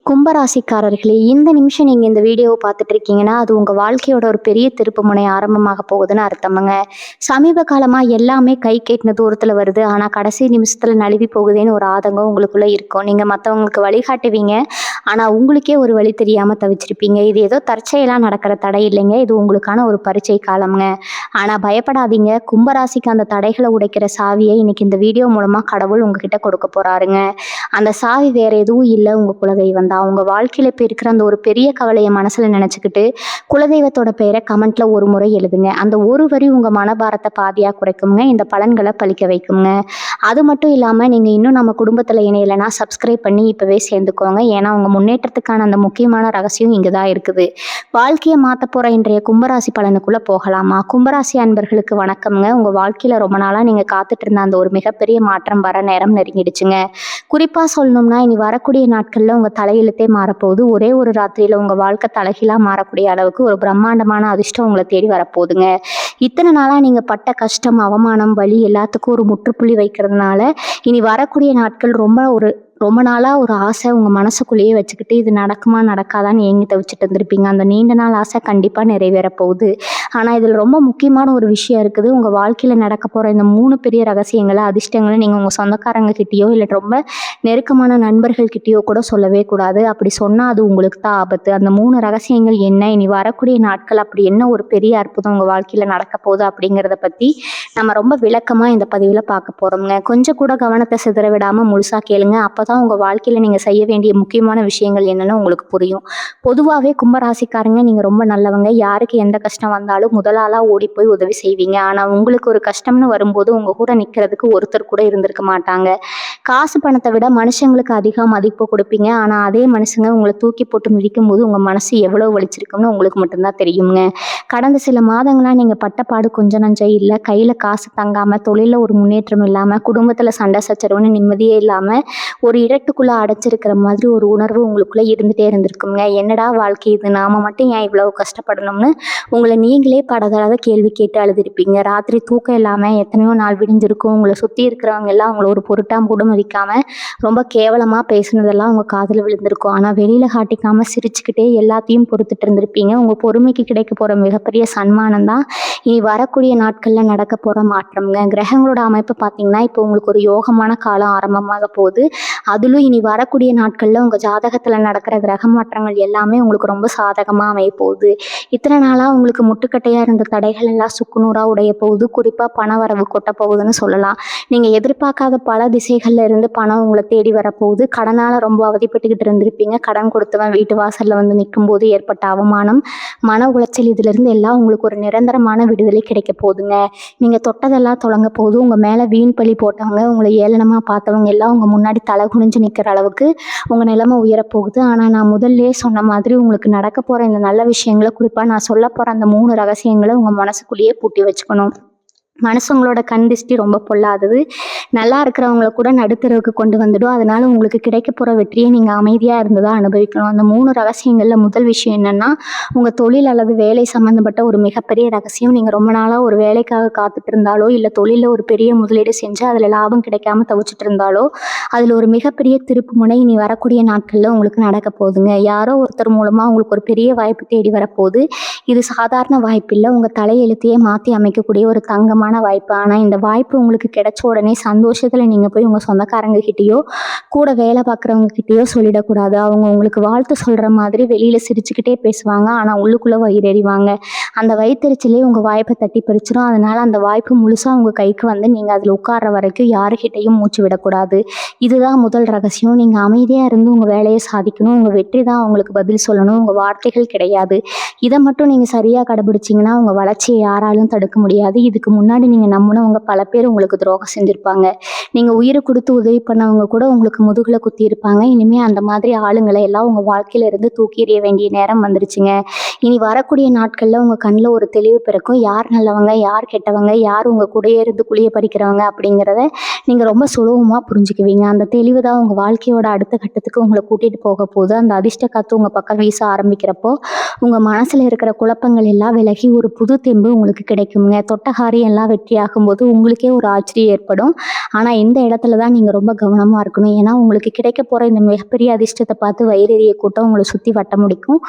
கும்பராசிக்காரர்களே, இந்த நிமிஷம் நீங்க இந்த வீடியோவ பார்த்துட்டு இருக்கீங்கன்னா, அது உங்க வாழ்க்கையோட ஒரு பெரிய திருப்புமுனை ஆரம்பமாக போகுதுன்னு அர்த்தமுங்க. சமீப காலமா எல்லாமே கை கெட்டின தூரத்துல வருது. ஆனா, கடைசி நிமிஷத்துல நழுவி போகுதேன்னு ஒரு ஆதங்கம் உங்களுக்குள்ள இருக்கும். நீங்க மத்தவங்களுக்கு வழிகாட்டுவீங்க. ஆனா, உங்களுக்கே ஒரு வழி தெரியாம தவிச்சிருப்பீங்க. இது ஏதோ தற்செயலா நடக்கிற தடை இல்லைங்க. இது உங்களுக்கான ஒரு பரீட்சை காலம்ங்க. ஆனா பயப்படாதீங்க. கும்பராசிக்கு அந்த தடைகள உடைக்கிற சாவிய இன்னைக்கு இந்த வீடியோ மூலமா கடவுள் உங்ககிட்ட கொடுக்க போறாருங்க. அந்த சாவி வேற எதுவும் இல்ல, உங்க குலதெய்வம் தான். உங்க வாழ்க்கையில இப்ப இருக்கிற அந்த ஒரு பெரிய கவலைய மனசுல நினைச்சுக்கிட்டு, குலதெய்வத்தோட பெயர கமெண்ட்ல ஒரு முறை எழுதுங்க. அந்த ஒரு வரி உங்க மனபாரத்த பாதியா குறைக்குங்க. இந்த பலன்கள பலிக்க வைக்குங்க. அது மட்டும் இல்லாம, நீங்க இன்னும் நம்ம குடும்பத்துல இணையலைன்னா சப்ஸ்கிரைப் பண்ணி இப்பவே சேர்ந்துக்கோங்க. ஏன்னா, உங்க முன்னேற்றத்துக்கான அந்த முக்கியமான ரகசியம் இங்க தான் இருக்குது. வாழ்க்கைய மாத்தப் போற இன்றைய கும்பராசி பலனுக்குள்ள போகலாமா? கும்பராசி அன்பர்களுக்கு வணக்கம்ங்க. உங்க வாழ்க்கையில ரொம்ப நாளா நீங்க காத்துட்டு இருந்த அந்த ஒரு மிகப்பெரிய மாற்றம் வர நேரம் நெருங்கிடுச்சுங்க. குறிப்பா சொல்லணும்னா, இனி வரக்கூடிய நாட்கள்ல உங்க தலையெழுத்தே மாறப்போகுது. ஒரே ஒரு ராத்திரியில உங்க வாழ்க்கை தலைகீழா மாறக்கூடிய அளவுக்கு ஒரு பிரம்மாண்டமான அதிர்ஷ்டம் உங்கள தேடி வரப்போகுதுங்க. இத்தனை நாளா நீங்க பட்ட கஷ்டம், அவமானம், வலி எல்லாத்துக்கும் ஒரு முற்றுப்புள்ளி வைக்கிறதுனால, இனி வரக்கூடிய நாட்கள் ரொம்ப நாளா ஒரு ஆசை உங்க மனசுக்குள்ளேயே வச்சுக்கிட்டு, இது நடக்குமா நடக்காதான்னு ஏங்கி தவிச்சுட்டு இருந்திருப்பீங்க. அந்த நீண்ட நாள் ஆசை கண்டிப்பா நிறைவேற போகுது. ஆனா இதுல ரொம்ப முக்கியமான ஒரு விஷயம் இருக்குது. உங்க வாழ்க்கையில நடக்க போற இந்த 3 பெரிய ரகசியங்கள, அதிர்ஷ்டங்கள நீங்க உங்க சொந்தக்காரங்க கிட்டயோ, இல்ல ரொம்ப நெருக்கமான நண்பர்கள் கிட்டயோ கூட சொல்லவே கூடாது. அப்படி சொன்னா அது உங்களுக்கு தான் ஆபத்து. அந்த 3 ரகசியங்கள் என்ன? இனி வரக்கூடிய நாட்கள் அப்படி என்ன ஒரு பெரிய அற்புதம் உங்க வாழ்க்கையில நடக்க போகுது அப்படிங்கிறத பத்தி நம்ம ரொம்ப விளக்கமா இந்த பதிவுல பார்க்க போறோம்ங்க. கொஞ்சம் கூட கவனத்த சிதற விடாம முழுசா கேளுங்க. அப்பதான் உங்க வாழ்க்கையில நீங்க செய்ய வேண்டிய முக்கியமான விஷயங்கள் என்னன்னு உங்களுக்கு புரியும். பொதுவாவே கும்பராசிக்காரங்க நீங்க ரொம்ப நல்லவங்க. யாருக்கு எந்த கஷ்டம் வந்தாலும் முதல் ஆளா ஓடி போய் உதவி செய்வீங்க. ஆனா உங்களுக்கு ஒரு கஷ்டம்னு வரும்போது உங்க கூட நிக்கிறதுக்கு ஒருத்தர் கூட இருந்திருக்க மாட்டாங்க. காசு பணத்தை விட மனுஷங்களுக்கு அதிக மதிப்பு கொடுப்பீங்க. ஆனா அதே மனுஷங்க உங்களை தூக்கி போட்டு மிதிக்கும்போது உங்க மனசு எவ்வளவு வலிச்சிருக்கும்னு உங்களுக்கு மட்டும்தான் தெரியுங்க. கடந்த சில மாதங்களா நீங்க பட்ட பாடு கொஞ்சம் நஞ்சம் இல்ல. கையில காசு தங்காம, தொழில ஒரு முன்னேற்றம் இல்லாம, குடும்பத்துல சண்டை சச்சரவுன்னு நிம்மதியே இல்லாம ஒரு இடத்துக்குள்ள அடைச்சிருக்கிற மாதிரி ஒரு உணர்வு உங்களுக்குள்ள இருந்துட்டே இருந்திருக்குங்க. என்னடா வாழ்க்கை இது, நாம மட்டும் ஏன் இவ்வளவு கஷ்டப்படணும்னு உங்களை நீங்களே படதளத கேள்வி கேட்டு அழுதுருப்பீங்க. ராத்திரி தூக்கம் இல்லாம எத்தனையோ நாள் விடிஞ்சிருக்கும். உங்களை சுத்தி இருக்கிறவங்க எல்லாம் உங்களை ஒரு பொருட்டா கூட மதிக்காம ரொம்ப கேவலமா பேசுனதெல்லாம் உங்க காதுல விழுந்திருக்கும். ஆனா வெளியில காட்டிக்காம சிரிச்சுக்கிட்டே எல்லாத்தையும் பொறுத்துட்டு இருந்திருப்பீங்க. உங்க பொறுமைக்கு கிடைக்க போற மிகப்பெரிய சன்மானம் தான் இனி வரக்கூடிய நாட்கள்ல நடக்க போற மாற்றம்ங்க. கிரகங்களோட அமைப்பு பார்த்தீங்கன்னா, இப்போ உங்களுக்கு ஒரு யோகமான காலம் ஆரம்பமாக போகுது. அதிலும் இனி வரக்கூடிய நாட்கள்ல உங்க ஜாதகத்துல நடக்கிற கிரக மாற்றங்கள் எல்லாமே உங்களுக்கு ரொம்ப சாதகமா அமைய போகுது. இத்தனை நாளா உங்களுக்கு முட்டுக்கட்டையா இருந்த தடைகள் எல்லாம் சுக்குநூறா உடைய போகுது. குறிப்பா பண வரவு கொட்ட போகுதுன்னு சொல்லலாம். நீங்க எதிர்பார்க்காத பல திசைகள்ல இருந்து பணம் உங்களை தேடி வரப்போகுது. கடனால ரொம்ப அவதிப்பட்டுக்கிட்டு இருந்திருப்பீங்க. கடன் கொடுத்தவன் வீட்டு வாசல்ல வந்து நிற்கும் போது ஏற்பட்ட அவமானம், மன உளைச்சல், இதுல இருந்து எல்லாம் உங்களுக்கு ஒரு நிரந்தரமான விடுதலை கிடைக்க போகுதுங்க. நீங்க தொட்டதெல்லாம் தொடங்க போகுது. உங்க மேல வீண் பழி போட்டவங்க, உங்களை ஏளனமா பார்த்தவங்க எல்லாம் உங்க முன்னாடி தலை குனிஞ்சு நிக்கிற அளவுக்கு உங்க நிலைமை உயரப்போகுது. ஆனா நான் முதல்லயே சொன்ன மாதிரி உங்களுக்கு நடக்க போற இந்த நல்ல விஷயங்களை, குறிப்பா நான் சொல்ல போற அந்த 3 ரகசியங்களை உங்க மனசுக்குள்ளேயே பூட்டி வச்சுக்கணும். மனுஷங்களோட கண் திருஷ்டி ரொம்ப பொல்லாதது. நல்லா இருக்கிறவங்கள கூட நடுத்தரவுக்கு கொண்டு வந்துடும். அதனால உங்களுக்கு கிடைக்க போற வெற்றியை நீங்க அமைதியா இருந்துதான் அனுபவிக்கணும். அந்த 3 ரகசியங்கள்ல முதல் விஷயம் என்னன்னா, உங்க தொழில் அல்லது வேலை சம்பந்தப்பட்ட ஒரு மிகப்பெரிய ரகசியம். நீங்க ரொம்ப நாளா ஒரு வேலைக்காக காத்துட்டு இருந்தாலோ, இல்ல தொழில ஒரு பெரிய முதலீடு செஞ்சு அதுல லாபம் கிடைக்காம தவிச்சிட்டு இருந்தாலோ, அதுல ஒரு மிகப்பெரிய திருப்பு முனை இனி வரக்கூடிய நாட்கள்ல உங்களுக்கு நடக்க போகுதுங்க. யாரோ ஒருத்தர் மூலமா உங்களுக்கு ஒரு பெரிய வாய்ப்பு தேடி வரப்போகுது. இது சாதாரண வாய்ப்பு இல்ல. உங்க தலையெழுத்தையே மாத்தி அமைக்கக்கூடிய ஒரு தங்கமான வாய்ப்பு. ஆனா இந்த வாய்ப்பு உங்களுக்கு கிடைச்ச உடனே சந்தோஷத்துல நீங்க போய் உங்க சொந்தக்காரங்க கிட்டயோ, கூட வேலை பார்க்குறவங்க கிட்டயோ சொல்லிடக்கூடாது. அவங்க உங்களுக்கு வாழ்த்து சொல்ற மாதிரி வெளியில சிரிச்சுக்கிட்டே பேசுவாங்க. ஆனா உள்ளுக்குள்ள வயிறெறிவாங்க. அந்த வயித்தெரிச்சலே உங்க வாய்ப்பை தட்டி பறிச்சிடும். அதனால அந்த வாய்ப்பு முழுசா உங்க கைக்கு வந்து நீங்க அதுல உட்கார்ற வரைக்கும் யாருக்கிட்டையும் மூச்சு விடக்கூடாது. இதுதான் முதல் ரகசியம். நீங்க அமைதியா இருந்து உங்க வேலையை சாதிக்கணும். உங்க வெற்றி தான் உங்களுக்கு பதில் சொல்லணும். உங்க வார்த்தைகள் கிடையாது. இதை மட்டும் நீங்க சரியா கடைபிடிச்சீங்கன்னா உங்க வளர்ச்சியை யாராலும் தடுக்க முடியாது. இதுக்கு முன்னாடி நீங்க நம்பினவங்க பல பேர் உங்களுக்கு துரோகம் செஞ்சிருப்பாங்க. நீங்க உயிரை கொடுத்து உதவி பண்ணவங்க கூட உங்களுக்கு முதுகுல குத்தி இருப்பாங்க. இனிமே அந்த மாதிரி ஆளுங்களை எல்லாம் உங்க வாழ்க்கையில இருந்து தூக்கி எறிய வேண்டிய நேரம் வந்துருச்சுங்க. இனி வரக்கூடிய நாட்கள்ல உங்க கண்ணுல ஒரு தெளிவு பிறக்கும். யார் நல்லவங்க, யார் கெட்டவங்க, யார் உங்க கூடயே இருந்து குழிய பறிக்கிறவங்க அப்படிங்கிறத நீங்க ரொம்ப சுலபமா புரிஞ்சுக்குவீங்க. அந்த தெளிவு தான் உங்க வாழ்க்கையோட அடுத்த கட்டத்துக்கு உங்களை கூட்டிட்டு போக போகுது. அந்த அதிர்ஷ்ட காத்து உங்க பக்கம் வீச ஆரம்பிக்கிறப்போ உங்க மனசுல இருக்கிற குழப்பங்கள் எல்லாம் விலகி ஒரு புது தெம்பு உங்களுக்கு கிடைக்குங்க. தொட்ட காரியம் எல்லாம் நல்லா வெற்றியாகும்போது உங்களுக்கே ஒரு ஆச்சரியம் ஏற்படும். ஆனா இந்த இடத்துல தான் நீங்க ரொம்ப கவனமா இருக்கணும். ஏன்னா உங்களுக்கு கிடைக்க போற இந்த மிகப்பெரிய அதிர்ஷ்டத்த பார்த்து வயிறெறிய கூட்டம் உங்கள சுத்தி வட்டம் முடிக்கும்.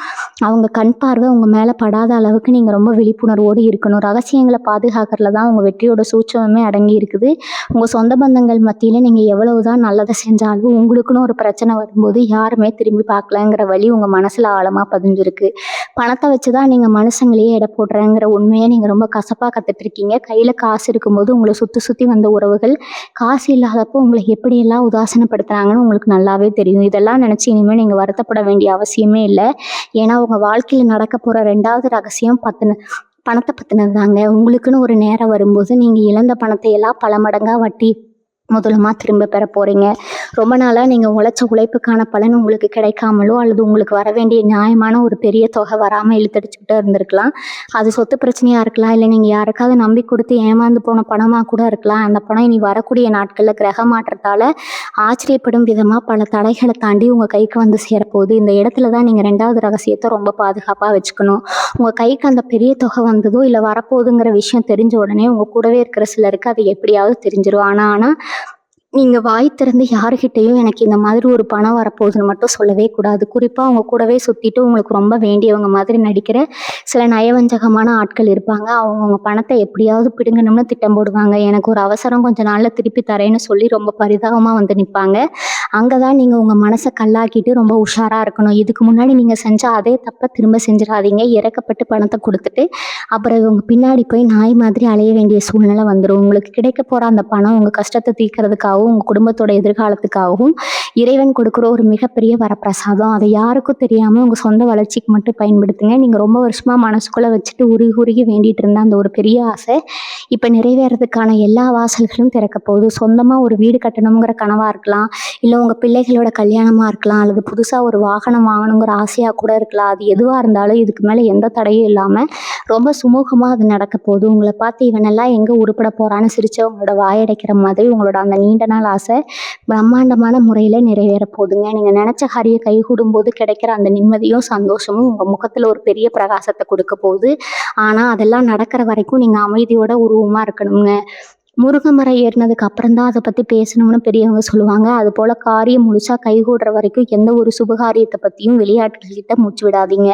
அவங்க கண் பார்வை உங்க மேல படாத அளவுக்கு நீங்க ரொம்ப விழிப்புணர்வோடு இருக்கணும். ரகசியங்கள பாதுகாக்கிறதுல தான் உங்க வெற்றியோட சூட்சமமே அடங்கி இருக்குது. உங்க சொந்த பந்தங்கள் மத்தியில நீங்க எவ்வளவுதான் நல்லத செஞ்சாலும், உங்களுக்குன்னு ஒரு பிரச்சனை வரும்போது யாருமே திரும்பி பார்க்கலங்கிற வலி உங்க மனசுல ஆழமா பதிஞ்சிருக்கு. பணத்த வச்சு தான் நீங்க மனுஷங்களையே எடை போடுறேங்கிற உண்மைய நீங்க ரொம்ப கசப்பா கத்துட்டு இருக்கீங்க. கையில காசு இருக்கும்போது உங்கள சுத்தி சுத்தி வந்த உறவுகள், காசு இல்லாதப்போ உங்கள எப்படியெல்லாம் உதாசீனப்படுத்துனாங்கன்னு உங்களுக்கு நல்லாவே தெரியும். இதெல்லாம் நினைச்சு இனிமே நீங்க வருத்தப்பட வேண்டிய அவசியமே இல்ல. ஏன்னா உங்க வாழ்க்கையில நடக்க போற 2வது ரகசியம் பணத்த பத்தினது தாங்க. உங்களுக்குன்னு ஒரு நேரம் வரும்போது நீங்க இழந்த பணத்தை எல்லாம் பல மடங்கா வட்டி முதலுமா திரும்ப பெற போறீங்க. ரொம்ப நாளா நீங்க உழைச்ச உழைப்புக்கான பலன் உங்களுக்கு கிடைக்காமலோ அல்லது உங்களுக்கு வர வேண்டிய நியாயமான ஒரு பெரிய தொகை வராம இழுத்தடிச்சுக்கிட்டே இருந்திருக்கலாம். அது சொத்து பிரச்சனையா இருக்கலாம், இல்லை நீங்க யாருக்காவது நம்பி கொடுத்து ஏமாந்து போன பணமா கூட இருக்கலாம். அந்த பணம் இனி வரக்கூடிய நாட்கள்ல கிரக மாற்றத்தால ஆச்சரியப்படும் விதமா பல தடைகளை தாண்டி உங்க கைக்கு வந்து சேரப்போகுது. இந்த இடத்துல தான் நீங்க 2வது ரகசியத்தை ரொம்ப பாதுகாப்பா வச்சுக்கணும். உங்க கைக்கு அந்த பெரிய தொகை வந்ததோ இல்லை வரப்போகுதுங்கிற விஷயம் தெரிஞ்ச உடனே உங்க கூடவே இருக்கிற சிலருக்கு அது எப்படியாவது தெரிஞ்சிரும். ஆனா நீங்க வாய் திறந்து யாருகிட்டயும் எனக்கு இந்த மாதிரி ஒரு பணம் வரப்போகுதுன்னு மட்டும் சொல்லவே கூடாது. குறிப்பா உங்க கூடவே சுத்திட்டு உங்களுக்கு ரொம்ப வேண்டியவங்க மாதிரி நடிக்கிற சில நயவஞ்சகமான ஆட்கள் இருப்பாங்க. அவங்க உங்க பணத்தை எப்படியாவது பிடுங்கணும்னு திட்டம் போடுவாங்க. எனக்கு ஒரு அவசரம், கொஞ்ச நாள்ல திருப்பி தரேன்னு சொல்லி ரொம்ப பரிதாபமா வந்து நிப்பாங்க. அங்கதான் நீங்க உங்க மனசை கல்லாக்கிட்டு ரொம்ப உஷாரா இருக்கணும். இதுக்கு முன்னாடி நீங்க செஞ்ச அதே தப்ப திரும்ப செஞ்சிடாதீங்க. இறக்கப்பட்டு பணத்தை கொடுத்துட்டு அப்புறம் இவங்க பின்னாடி போய் நாய் மாதிரி அலைய வேண்டிய சூழ்நிலை வந்துடும். உங்களுக்கு கிடைக்க போற அந்த பணம் உங்க கஷ்டத்தை தீர்க்கறதுக்காகவும் உங்க குடும்பத்தோட எதிர்காலத்துக்காகவும் இறைவன் கொடுக்குற ஒரு மிகப்பெரிய வரப்பிரசாதம். அதை யாருக்கும் தெரியாம உங்க சொந்த வளர்ச்சிக்கு மட்டும் பயன்படுத்துங்க. நீங்க ரொம்ப வருஷமா மனசுக்குள்ள வச்சுட்டு உருகி உருகி வேண்டிட்டு இருந்த அந்த ஒரு பெரிய ஆசை இப்ப நிறைவேறதுக்கான எல்லா வாசல்களும் திறக்க போகுது. சொந்தமா ஒரு வீடு கட்டணுங்கிற கனவா இருக்கலாம், இல்லை உங்க பிள்ளைகளோட கல்யாணமா இருக்கலாம், அல்லது புதுசா ஒரு வாகனம் வாங்கணுங்கிற ஆசையா கூட இருக்கலாம். அது எதுவா இருந்தாலும் இதுக்கு மேல எந்த தடையும் இல்லாம ரொம்ப சுமூகமா அது நடக்க போகுது. உங்களை பார்த்து இவனெல்லாம் எங்க உருப்பட போறான்னு சிரிச்சவங்களோட வாயடைக்கிற மாதிரி உங்களோட அந்த நீண்ட நாள் ஆசை பிரம்மாண்டமான முறையில நிறைவேற போகுதுங்க. நீங்க நினைச்ச காரிய கைகூடும் போது கிடைக்கிற அந்த நிம்மதியும் சந்தோஷமும் உங்க முகத்துல ஒரு பெரிய பிரகாசத்தை கொடுக்க போகுது. ஆனா அதெல்லாம் நடக்கிற வரைக்கும் நீங்க அமைதியோட உருவமா இருக்கணுங்க. முருங்கை மரம் ஏறினதுக்கு அப்புறம் தான் அதை பற்றி பேசணும்னு பெரியவங்க சொல்லுவாங்க. அதுபோல் காரியம் முழுசா கைகூடுற வரைக்கும் எந்த ஒரு சுபகாரியத்தை பற்றியும் வெளியாட்கள்கிட்ட மூச்சு விடாதீங்க.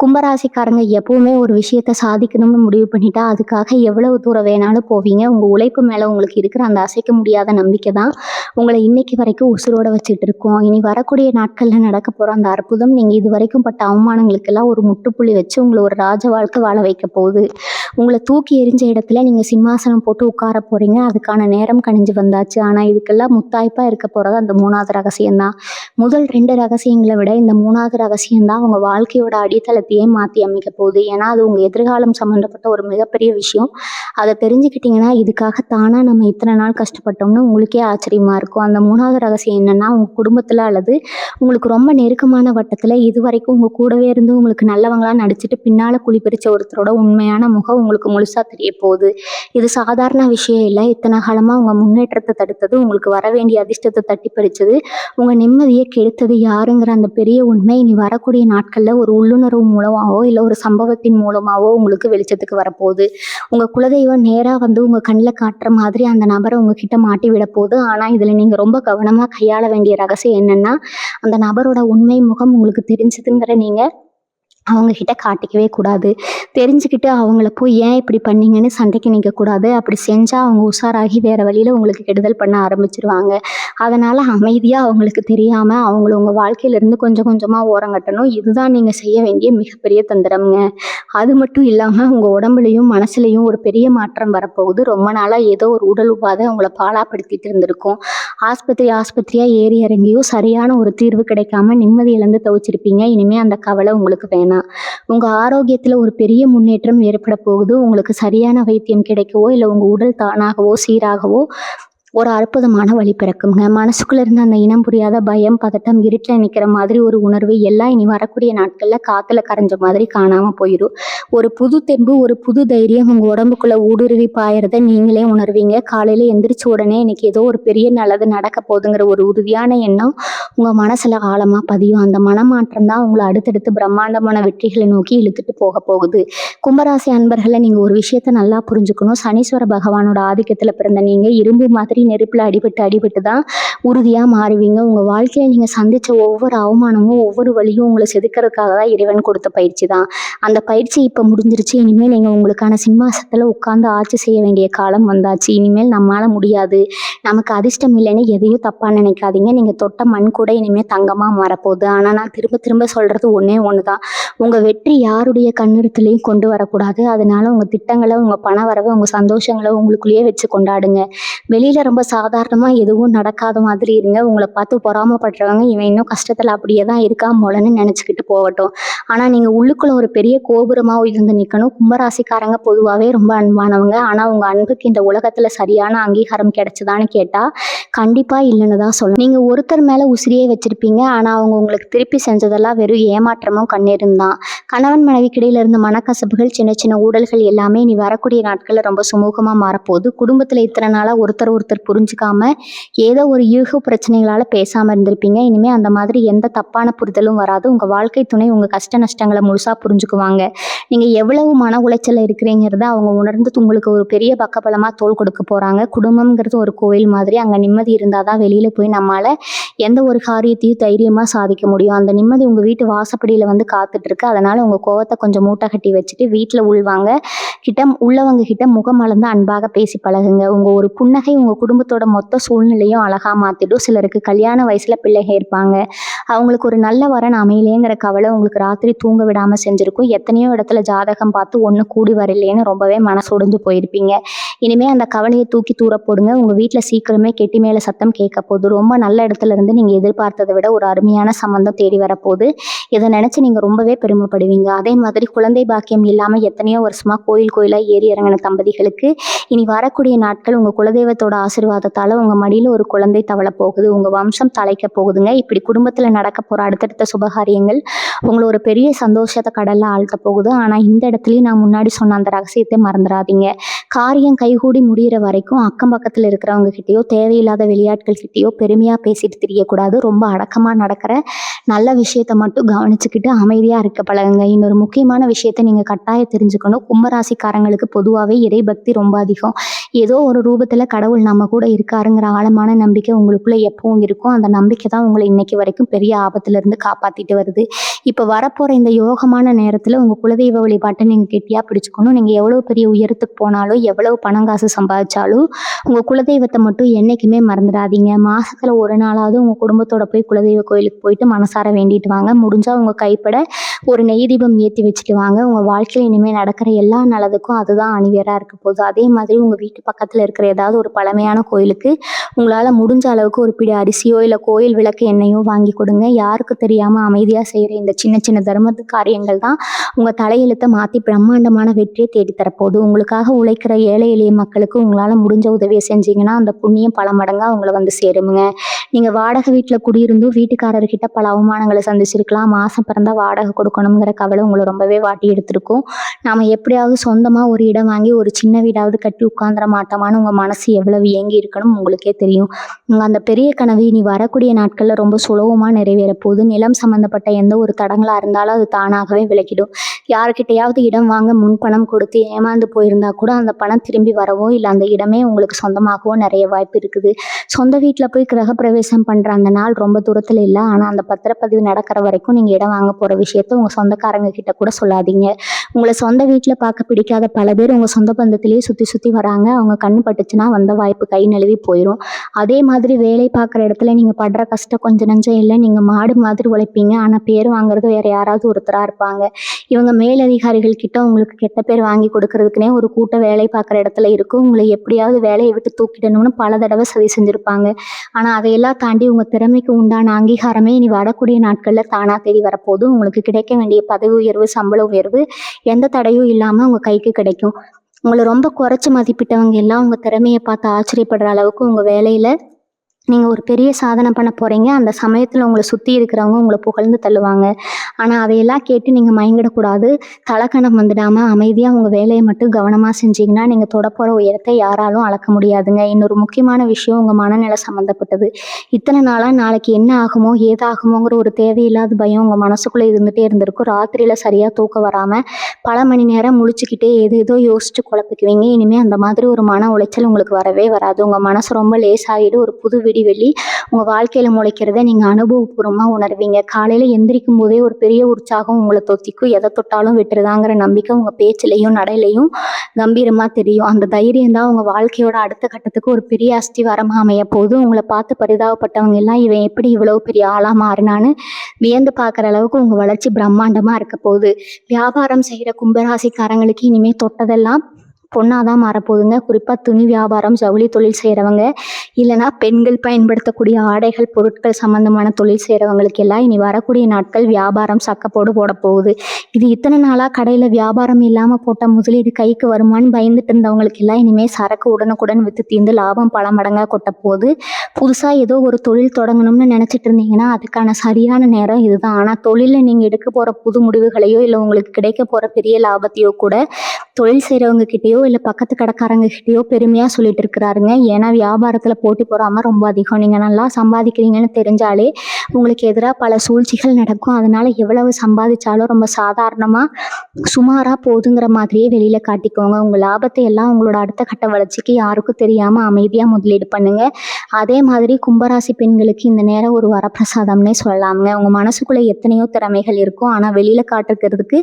கும்பராசிக்காரங்க எப்பவுமே ஒரு விஷயத்த சாதிக்கணும்னு முடிவு பண்ணிட்டா அதுக்காக எவ்வளவு தூரம் வேணாலும் போவீங்க. உங்கள் உழைப்பு மேலே உங்களுக்கு இருக்கிற அந்த அசைக்க முடியாத நம்பிக்கை தான் உங்களை இன்னைக்கு வரைக்கும் உசுரோட வச்சுட்டு இருக்கோம். இனி வரக்கூடிய நாட்களில் நடக்க போகிற அந்த அற்புதம் நீங்கள் இது வரைக்கும் பட்ட அவமானங்களுக்கெல்லாம் ஒரு முற்றுப்புள்ளி வச்சு உங்களை ஒரு ராஜ வாழ்க்கை வாழ வைக்க போகுது. உங்களை தூக்கி எறிஞ்ச இடத்துல நீங்கள் சிம்மாசனம் போட்டு உட்கார போறீங்க. அதுக்கான நேரம் கணிஞ்சு வந்தாச்சு. ஆனால் இதுக்கெல்லாம் முத்தாய்ப்பாக இருக்க போகிறது அந்த 3வது ரகசியம்தான். முதல் 2 ரகசியங்களை விட இந்த 3வது ரகசியம்தான் உங்கள் வாழ்க்கையோட அடித்தளத்தையே மாற்றி அமைக்க போகுது. ஏன்னா அது உங்கள் எதிர்காலம் சம்மந்தப்பட்ட ஒரு மிகப்பெரிய விஷயம். அதை தெரிஞ்சுக்கிட்டிங்கன்னா இதுக்காக தானாக நம்ம இத்தனை நாள் கஷ்டப்பட்டோம்னு உங்களுக்கே ஆச்சரியமாக இருக்கும். அந்த 3வது ரகசியம் என்னென்னா, உங்கள் குடும்பத்தில் அல்லது உங்களுக்கு ரொம்ப நெருக்கமான வட்டத்தில் இது வரைக்கும் உங்கள் கூடவே இருந்து உங்களுக்கு நல்லவங்களாக நடிச்சிட்டு பின்னால் குழி பறிச்ச ஒருத்தரோட உண்மையான முகம் உங்களுக்கு முழுசாக தெரிய போகுது. இது சாதாரண விஷயம் இல்லை. இத்தனை காலமாக உங்கள் முன்னேற்றத்தை தடுத்தது, உங்களுக்கு வர வேண்டிய அதிர்ஷ்டத்தை தட்டி பறிச்சது, உங்கள் நிம்மதியை கெடுத்தது யாருங்கிற அந்த பெரிய உண்மை இனி வரக்கூடிய நாட்களில் ஒரு உள்ளுணர்வு மூலமாகவோ இல்லை ஒரு சம்பவத்தின் மூலமாகவோ உங்களுக்கு வெளிச்சத்துக்கு வரப்போகுது. உங்கள் குலதெய்வம் நேராக வந்து உங்கள் கண்ணில் காட்டுற மாதிரி அந்த நபரை உங்ககிட்ட மாட்டி விட போகுது. ஆனால் இதில் நீங்கள் ரொம்ப கவனமாக கையாள வேண்டிய ரகசியம் என்னென்னா, அந்த நபரோட உண்மை முகம் உங்களுக்கு தெரிஞ்சதுங்கிற நீங்கள் அவங்க கிட்ட காட்டிக்கவே கூடாது. தெரிஞ்சுக்கிட்டு அவங்கள போய் ஏன் இப்படி பண்ணீங்கன்னு சண்டைக்கு நிற்கக்கூடாது. அப்படி செஞ்சால் அவங்க உஷாராகி வேறு வழியில் உங்களுக்கு கெடுதல் பண்ண ஆரம்பிச்சிருவாங்க. அதனால் அமைதியாக அவங்களுக்கு தெரியாமல் அவங்கள உங்கள் வாழ்க்கையிலேருந்து கொஞ்சம் கொஞ்சமாக ஓரங்கட்டணும். இதுதான் நீங்கள் செய்ய வேண்டிய மிகப்பெரிய தந்திரம்ங்க. அது மட்டும் இல்லாமல் உங்கள் உடம்புலையும் மனசுலையும் ஒரு பெரிய மாற்றம் வரப்போகுது. ரொம்ப நாளாக ஏதோ ஒரு உடல் உபாதை உங்களை பாழாப்படுத்திட்டு இருந்திருக்கும். ஆஸ்பத்திரியாக ஏறி இறங்கியும் சரியான ஒரு தீர்வு கிடைக்காம நிம்மதி இழந்து தவிச்சிருப்பீங்க. இனிமேல் அந்த கவலை உங்களுக்கு வேணாம். உங்க ஆரோக்கியத்துல ஒரு பெரிய முன்னேற்றம் ஏற்பட போகுது. உங்களுக்கு சரியான வைத்தியம் கிடைக்கவோ இல்லை உங்க உடல் தானாகவோ சீராகவோ ஒரு அற்புதமான வழி பிறக்குங்க. மனசுக்குள்ள இருந்த அந்த இனம் புரியாத பயம், பதட்டம், இருட்டுல நிக்கிற மாதிரி ஒரு உணர்வு எல்லாம் இனி வரக்கூடிய நாட்கள்ல காத்துல கரைஞ்ச மாதிரி காணாம போயிரும். ஒரு புது தெம்பு, ஒரு புது தைரியம் உங்க உடம்புக்குள்ள ஊடுருவி பாயறத நீங்களே உணர்வீங்க. காலையில எந்திரிச்ச உடனே இன்னைக்கு ஏதோ ஒரு பெரிய நல்லது நடக்க போகுதுங்கிற ஒரு உறுதியான எண்ணம் உங்க மனசுல ஆழமா பதியும். அந்த மனமாற்றம் தான் உங்களை அடுத்தடுத்து பிரம்மாண்டமான வெற்றிகளை நோக்கி இழுத்துட்டு போக போகுது. கும்பராசி அன்பர்களை நீங்க ஒரு விஷயத்த நல்லா புரிஞ்சுக்கணும். சனீஸ்வர பகவானோட ஆதிக்கத்துல பிறந்த நீங்க இரும்பு மாதிரி நெருப்புல அடிபட்டு அடிபட்டு தான் உறுதியா மாறுவீங்க. உங்க வாழ்க்கையில நீங்க சந்திச்ச ஒவ்வொரு அவமானமும் ஒவ்வொரு வழியும் உங்களை செதுக்கிறதுக்காக தான் இறைவன் கொடுத்த பயிற்சி தான். அந்த பயிற்சி இப்ப முடிஞ்சிருச்சு. இனிமேல் நீங்க உங்களுக்கான சிம்மாசத்துல உட்கார்ந்து ஆட்சி செய்ய வேண்டிய காலம் வந்தாச்சு. இனிமேல் நம்மளால முடியாது, நமக்கு அதிர்ஷ்டம் இல்லைன்னு எதையும் தப்பா நினைக்காதீங்க. நீங்க தொட்ட மண் கூட இனிமேல் தங்கமா மாறப்போகுது. ஆனா நான் திரும்ப திரும்ப சொல்றது ஒன்னே ஒண்ணுதான், உங்க வெற்றி யாருடைய கண்ணிருத்திலையும் கொண்டு வரக்கூடாது. அதனால உங்க திட்டங்களை, உங்க பண வரவை, உங்க சந்தோஷங்களை உங்களுக்குள்ளேயே வச்சு கொண்டாடுங்க. வெளியில ரொம்ப சாதாரணமா எதுவும் நடக்காத மாதிரி இருங்க. உங்களை பார்த்து பொறாமப்படுறவங்க இவன் இன்னும் கஷ்டத்துல அப்படியே தான் இருக்கான் போலன்னு நினைச்சுக்கிட்டு போகட்டும். ஆனா நீங்க உள்ளுக்குள்ள ஒரு பெரிய கோபுரமா உயர்ந்து நிக்கணும். கும்பராசிக்காரங்க பொதுவாகவே ரொம்ப அன்பானவங்க. ஆனா உங்க அன்புக்கு இந்த உலகத்துல சரியான அங்கீகாரம் கிடைச்சதான்னு கேட்டா கண்டிப்பா இல்லைன்னு தான் சொல்லணும். நீங்க ஒருத்தர் மேல உசிரியே வச்சிருப்பீங்க. ஆனா அவங்க உங்களுக்கு திருப்பி செஞ்சதெல்லாம் வெறும் ஏமாற்றமும் கண்ணீரும் தான். கணவன் மனைவிக்கு இடையில இருந்த மனக்கசப்புகள், சின்ன சின்ன ஊடல்கள் எல்லாமே இனி வரக்கூடிய நாட்கள்ல ரொம்ப சுமூகமா மாறப்போகுது. குடும்பத்துல இத்தனை நாளா ஒருத்தர் புரிஞ்சுக்காம ஏதோ ஒரு யூக பிரச்சனைகளால பேசாம இருந்திருப்பீங்க. இனிமே அந்த மாதிரி எந்த தப்பான புரிதலும் வராது. உங்க வாழ்க்கை துணை உங்க கஷ்ட நஷ்டங்களை முழுசா புரிஞ்சுக்குவாங்க. நீங்க எவ்வளவு மன உளைச்சல்ல இருக்கிறீங்கிறத அவங்க உணர்ந்து உங்களுக்கு ஒரு பெரிய பக்கபலமா தோள் கொடுக்க போறாங்க. குடும்பம்ங்கிறது ஒரு கோயில் மாதிரி. அங்க நிம்மதி இருந்தாதான் வெளியில போய் நம்மால எந்த ஒரு காரியத்தையும் தைரியமா சாதிக்க முடியும். அந்த நிம்மதி உங்க வீட்டு வாசப்படியில வந்து காத்துட்டு இருக்கு. அதனால உங்க கோவத்தை கொஞ்சம் மூட்டை கட்டி வச்சுட்டு வீட்டுல உள்ளவங்க கிட்ட முகமலர்ந்து அன்பாக பேசி பழகுங்க. உங்க ஒரு புன்னகை உங்க குடும்பத்தோட மொத்த சூழ்நிலையும் அழகா மாத்திடும். சிலருக்கு கல்யாண வயசுல பிள்ளைகள் இருப்பாங்க, அவங்களுக்கு ஒரு நல்ல வரன் அமையலேங்கிற கவலை உங்களுக்கு ராத்திரி தூங்க விடாம செஞ்சிருக்கும். எத்தனையோ இடத்துல ஜாதகம் பார்த்து ஒண்ணு கூடி வரலையேன்னு ரொம்பவே மனசொடைஞ்சு போயிருப்பீங்க. இனிமே அந்த கவலையை தூக்கி தூர போடுங்க. உங்க வீட்டுல சீக்கிரமே கெட்டி மேல சத்தம் கேட்க போகுது. ரொம்ப நல்ல இடத்துல இருந்து நீங்க எதிர்பார்த்ததை விட ஒரு அருமையான சம்பந்தம் தேடி வரப்போகுது. இதை நினைச்சு நீங்க ரொம்பவே பெருமைப்படுவீங்க. அதே மாதிரி குழந்தை பாக்கியம் இல்லாம எத்தனையோ வருஷமா கோயிலா ஏறி இறங்கின தம்பதிகளுக்கு இனி வரக்கூடிய நாட்கள் உங்க குலதெய்வத்தோட ஆசீர்வாதத்தால உங்க மடியில ஒரு குழந்தை தவள போகுது. உங்க வம்சம் தலைக்க போகுதுங்க. இப்படி குடும்பத்துல நடக்க போற அடுத்தடுத்த சுபகாரியங்கள் உங்களை ஒரு பெரிய சந்தோஷத்தை கடல்ல ஆழ்த்த போகுது. ஆனா இந்த இடத்துலயும் நான் முன்னாடி சொன்ன அந்த ரகசியத்தை மறந்துடாதீங்க. காரியம் கைகூடி முடிகிற வரைக்கும் அக்கம் பக்கத்துல இருக்கிறவங்க கிட்டயோ தேவையில்லாத வெளியாட்கள் கிட்டயோ பெருமையா பேசிட்டு தெரியக்கூடாது. ரொம்ப அடக்கமா நடக்கிற நல்ல விஷயத்த மட்டும் கவனிச்சுக்கிட்டு அமைதியா இருக்க பழகுங்க. இன்னொரு முக்கியமான விஷயத்த நீங்க கட்டாயம் தெரிஞ்சுக்கணும். கும்பராசிக்காரங்களுக்கு பொதுவாகவே இறைபக்தி ரொம்ப அதிகம். ஏதோ ஒரு ரூபத்துல கடவுள் நம்ம கூட இருக்காருங்கிற ஆழமான நம்பிக்கை உங்களுக்குள்ள எப்பவும் இருக்கும். அந்த நம்பிக்கை தான் உங்களை இன்னைக்கு வரைக்கும் பெரிய ஆபத்துல இருந்து காப்பாத்திட்டு வருது. இப்ப வரப்போற இந்த யோகமான நேரத்துல உங்க குலதெய்வ வழிபாட்டை நீங்க கெட்டியா பிடிச்சுக்கணும். நீங்க எவ்வளவு பெரிய உயரத்துக்கு போனாலும் எவ்வளவு பணம் காசு சம்பாதிச்சாலும் உங்க குலதெய்வத்தை மட்டும் என்னைக்குமே மறந்துடாதீங்க. மாசத்துல ஒரு நாளாவது உங்க குடும்பத்தோட போய் குலதெய்வ கோயிலுக்கு போயிட்டு மனசார வேண்டிட்டு வாங்க. முடிஞ்சா உங்க கைப்பட ஒரு நெய் தீபம் ஏற்றி வச்சுட்டு வாங்க. உங்க வாழ்க்கையில இனிமேல் நடக்கிற எல்லா நல்லதுக்கும் அதுதான் அணிவேரா இருக்க போகுது. அதே மாதிரி உங்க வீட்டு பக்கத்துல இருக்கிற ஏதாவது ஒரு பழமையான கோயிலுக்கு உங்களால முடிஞ்ச அளவுக்கு ஒரு பிடி அரிசியோ இல்ல கோயில் விளக்கு எண்ணெயோ வாங்கி கொடுங்க. யாருக்கு தெரியாம அமைதியா செய்யற இந்த சின்ன சின்ன தர்ம காரியங்கள் தான் உங்க தலையெழுத்தை மாத்தி பிரம்மாண்டமான வெற்றியை தேடித்தரப்போகுது. உங்களுக்காக உழைக்கிற ஏழை எளிய மக்களுக்கு உங்களால முடிஞ்ச உதவியை செஞ்சீங்கன்னா அந்த புண்ணியம் பல மடங்கா உங்களை வந்து சேருமுங்க. நீங்க வாடகை வீட்டுல குடியிருந்தும் வீட்டுக்காரர்கிட்ட பல அவமானங்களை சந்திச்சிருக்கலாம். மாசம் பிறந்தா வாடகை கொடுக்கணுங்கிற கவலை உங்களை ரொம்பவே வாட்டி எடுத்திருக்கும். நாம எப்படியாவது சொந்தமா ஒரு இடம் வாங்கி ஒரு சின்ன வீடாவது கட்டி உட்கார்ந்துட மாட்டோமான்னு உங்க மனசு எவ்வளவு ஏங்கி இருக்கணும் உங்களுக்கே தெரியும். அந்த பெரிய கனவு இனி வரக்கூடிய நாட்கள்ல ரொம்ப சுலபமா நிறைவேற போகுது. நிலம் சம்பந்தப்பட்ட எந்த ஒரு தடங்களா இருந்தாலும் அது தானாகவே விலகிடும். யாருக்கிட்டையாவது இடம் வாங்க முன்பணம் கொடுத்து ஏமாந்து போயிருந்தா கூட அந்த பணம் திரும்பி வரவோ இல்லை அந்த இடமே உங்களுக்கு சொந்தமாகவோ நிறைய வாய்ப்பு இருக்குது. சொந்த வீட்டில் போய் கிரகப்பிரவேசம் பண்ற அந்த நாள் ரொம்ப தூரத்துல இல்லை. ஆனா அந்த பத்திரப்பதிவு நடக்கிற வரைக்கும் நீங்க இடம் வாங்க போற விஷயத்த உங்க சொந்தக்காரங்க கிட்ட கூட சொல்லாதீங்க. உங்களை சொந்த வீட்டுல பார்க்க பிடிக்காத பல பேர் உங்க சொந்த பந்தத்திலேயே சுத்தி சுத்தி வராங்க. அவங்க கண்ணு பட்டுச்சுன்னா வந்த வாய்ப்பு கை நழுவி போயிடும். அதே மாதிரி வேலை பார்க்குற இடத்துல நீங்க படுற கஷ்டம் கொஞ்சம் நஞ்சம் இல்லை. நீங்க மாடு மாதிரி உழைப்பீங்க. ஆனா பேர் வாங்குறது வேற யாராவது ஒருத்தரா இருப்பாங்க. இவங்க மேலதிகாரிகள் கிட்ட உங்களுக்கு கெட்ட பேர் வாங்கி கொடுக்கறதுக்குனே ஒரு கூட்ட வேலை பார்க்குற இடத்துல இருக்கும். உங்களை எப்படியாவது வேலையை விட்டு தூக்கிடணும்னு பல தடவை சதி செஞ்சிருப்பாங்க. ஆனா அதையெல்லாம் தாண்டி உங்க திறமைக்கு உண்டான அங்கீகாரமே இனி வரக்கூடிய நாட்கள்ல தானா தேடி வரப்போதும். உங்களுக்கு கிடைக்க வேண்டிய பதவி உயர்வு, சம்பள உயர்வு எந்த தடையும் இல்லாம உங்க கைக்கு கிடைக்கும். உங்கள ரொம்ப குறைச்சு மதிப்பிட்டவங்க எல்லாம் உங்க திறமைய பார்த்து ஆச்சரியப்படுற அளவுக்கு உங்க வேலையில நீங்க ஒரு பெரிய சாதனை பண்ண போறீங்க. அந்த சமயத்துல உங்கள சுத்தி இருக்கிறவங்க உங்கள புகழ்ந்து தள்ளுவாங்க. ஆனா அதையெல்லாம் கேட்டு நீங்க மயங்கிடக்கூடாது. தலக்கணம் வந்துடாம அமைதியா உங்க வேலைய மட்டும் கவனமா செஞ்சீங்கன்னா, நீங்க தொடப்போற உயரத்த யாராலும் அளக்க முடியாதுங்க. இன்னொரு முக்கியமான விஷயம் உங்க மனநிலை சம்மந்தப்பட்டது. இத்தன நாளா நாளைக்கு என்ன ஆகுமோ, ஏதாகுமோங்கிற ஒரு தேவையில்லாத பயம் உங்க மனசுக்குள்ள இருந்துட்டே இருந்திருக்கும். ராத்திரியில சரியா தூக்கம் வராம பல மணி நேரம் முழிச்சுக்கிட்டே ஏதேதோ யோசிச்சு குழப்பிக்குவீங்க. இனிமே அந்த மாதிரி ஒரு மன உளைச்சல் உங்களுக்கு வரவே வராது. உங்க மனசு ரொம்ப லேசாயிடும். ஒரு புது விடிவெள்ளி உங்க வாழ்க்கையில முளைக்கிறத நீங்க அனுபவபூர்வமா உணர்வீங்க. காலையில எந்திரிக்கும் போதே ஒரு பெரிய உற்சாகம் உங்களை தொத்திக்கும். எதை தொட்டாலும் வெட்டுறதாங்கிற நம்பிக்கை உங்க பேச்சிலையும் நடையிலையும் கம்பீரமா தெரியும். அந்த தைரியம் தான் உங்க வாழ்க்கையோட அடுத்த கட்டத்துக்கு ஒரு பெரிய அஸ்திவாரமா அமைய போகுது. உங்களை பார்த்து பரிதாபப்பட்டவங்க எல்லாம் இவன் எப்படி இவ்வளவு பெரிய ஆளா மாறினான்னு வியந்து பார்க்குற அளவுக்கு உங்க வளர்ச்சி பிரம்மாண்டமா இருக்க போகுது. வியாபாரம் செய்யற கும்பராசிக்காரங்களுக்கு இனிமே தொட்டதெல்லாம் பொண்ணாதான் மாறப்போகுதுங்க. குறிப்பா துணி வியாபாரம், ஜவுளி தொழில் செய்யறவங்க, இல்லைன்னா பெண்கள் பயன்படுத்தக்கூடிய ஆடைகள், பொருட்கள் சம்பந்தமான தொழில் செய்யறவங்களுக்கு எல்லாம் இனி வரக்கூடிய நாட்கள் வியாபாரம் சக்கப்போடு போட போகுது. இது இத்தனை நாளா கடையில வியாபாரம் இல்லாம போட்ட முதலீடு கைக்கு வருமானு பயந்துட்டு இருந்தவங்களுக்கு எல்லாம் இனிமே சரக்கு உடனுக்குடன் வித்து தீர்ந்து லாபம் பல மடங்கா கொட்ட போகுது. புதுசா ஏதோ ஒரு தொழில் தொடங்கணும்னு நினைச்சிட்டு இருந்தீங்கன்னா அதுக்கான சரியான நேரம் இதுதான். ஆனா தொழில நீங்க எடுக்க போற புது முடிவுகளையோ இல்லை உங்களுக்கு கிடைக்க போற பெரிய லாபத்தையோ கூட தொழில் செய்கிறவங்க கிட்டேயோ இல்லை பக்கத்து கடைக்காரங்க கிட்டேயோ பெருமையாக சொல்லிட்டு இருக்கிறாருங்க. ஏன்னா வியாபாரத்தில் போட்டி போடாமல் ரொம்ப அதிகம். நீங்கள் நல்லா சம்பாதிக்கிறீங்கன்னு தெரிஞ்சாலே உங்களுக்கு எதிராக பல சூழ்ச்சிகள் நடக்கும். அதனால எவ்வளவு சம்பாதிச்சாலும் ரொம்ப சாதாரணமாக சுமாராக போதுங்கிற மாதிரியே வெளியில் காட்டிக்கோங்க. உங்கள் லாபத்தை எல்லாம் உங்களோட அடுத்த கட்ட வளர்ச்சிக்கு யாருக்கும் தெரியாமல் அமைதியாக முதலீடு பண்ணுங்க. அதே மாதிரி கும்பராசி பெண்களுக்கு இந்த நேரம் ஒரு வரப்பிரசாதம்னே சொல்லலாமுங்க. உங்கள் மனசுக்குள்ளே எத்தனையோ திறமைகள் இருக்கும். ஆனால் வெளியில் காட்டுக்கிறதுக்கு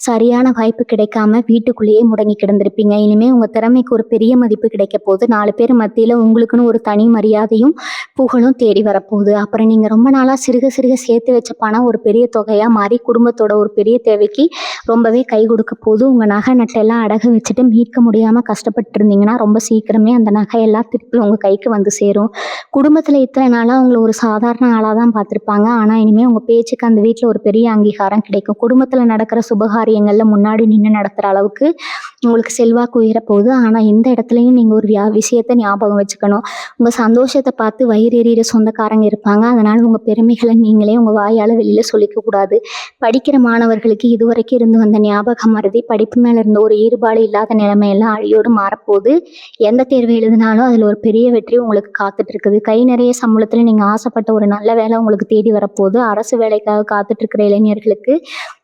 சரியான வாய்ப்பு கிடைக்காம வீட்டுக்குள்ளேயே முடங்கி கிடந்திருப்பீங்க. இனிமே உங்க திறமைக்கு ஒரு பெரிய மதிப்பு கிடைக்க போகுது. 4 பேர் மத்தியில உங்களுக்குன்னு ஒரு தனி மரியாதையும் புகழும் தேடி வரப்போகுது. அப்புறம் நீங்க ரொம்ப நாளா சிறுக சிறுக சேர்த்து வச்ச பணம் ஒரு பெரிய தொகையா மாறி குடும்பத்தோட ஒரு பெரிய தேவைக்கு ரொம்பவே கை கொடுக்க போகுது. உங்க நகை நட்டெல்லாம் அடகு வச்சுட்டு மீட்க முடியாம கஷ்டப்பட்டு இருந்தீங்கன்னா ரொம்ப சீக்கிரமே அந்த நகையெல்லாம் திருப்பி உங்க கைக்கு வந்து சேரும். குடும்பத்துல இத்தனை நாளா உங்களை ஒரு சாதாரண ஆளாக தான் பார்த்துருப்பாங்க. ஆனா இனிமே உங்க பேச்சுக்கு அந்த வீட்டில் ஒரு பெரிய அங்கீகாரம் கிடைக்கும். குடும்பத்துல நடக்கிற சுபகாரியங்கள்ல முன்னாடி நின்று நடத்துற அளவுக்கு உங்களுக்கு செல்வாக்கு உயர போகுது. ஆனால் இந்த இடத்துலையும் நீங்கள் ஒரு விஷயத்தை ஞாபகம் வச்சுக்கணும். உங்கள் சந்தோஷத்தை பார்த்து வயிறு எறிகிற சொந்தக்காரங்க இருப்பாங்க. அதனால் உங்கள் பெருமைகளை நீங்களே உங்கள் வாயால் வெளியில் சொல்லிக்கக்கூடாது. படிக்கிற மாணவர்களுக்கு இதுவரைக்கும் இருந்து வந்த ஞாபகம் மறதி, படிப்பு மேலே இருந்த ஒரு ஈடுபாடு இல்லாத நிலைமையெல்லாம் அழியோடு மாறப்போகுது. எந்த தேர்வு எழுதினாலும் அதில் ஒரு பெரிய வெற்றி உங்களுக்கு காத்துட்டு இருக்குது. கை நிறைய சம்பளத்தில் நீங்கள் ஆசைப்பட்ட ஒரு நல்ல வேலை உங்களுக்கு தேடி வரப்போகுது. அரசு வேலைக்காக காத்துட்டு இருக்கிற இளைஞர்களுக்கு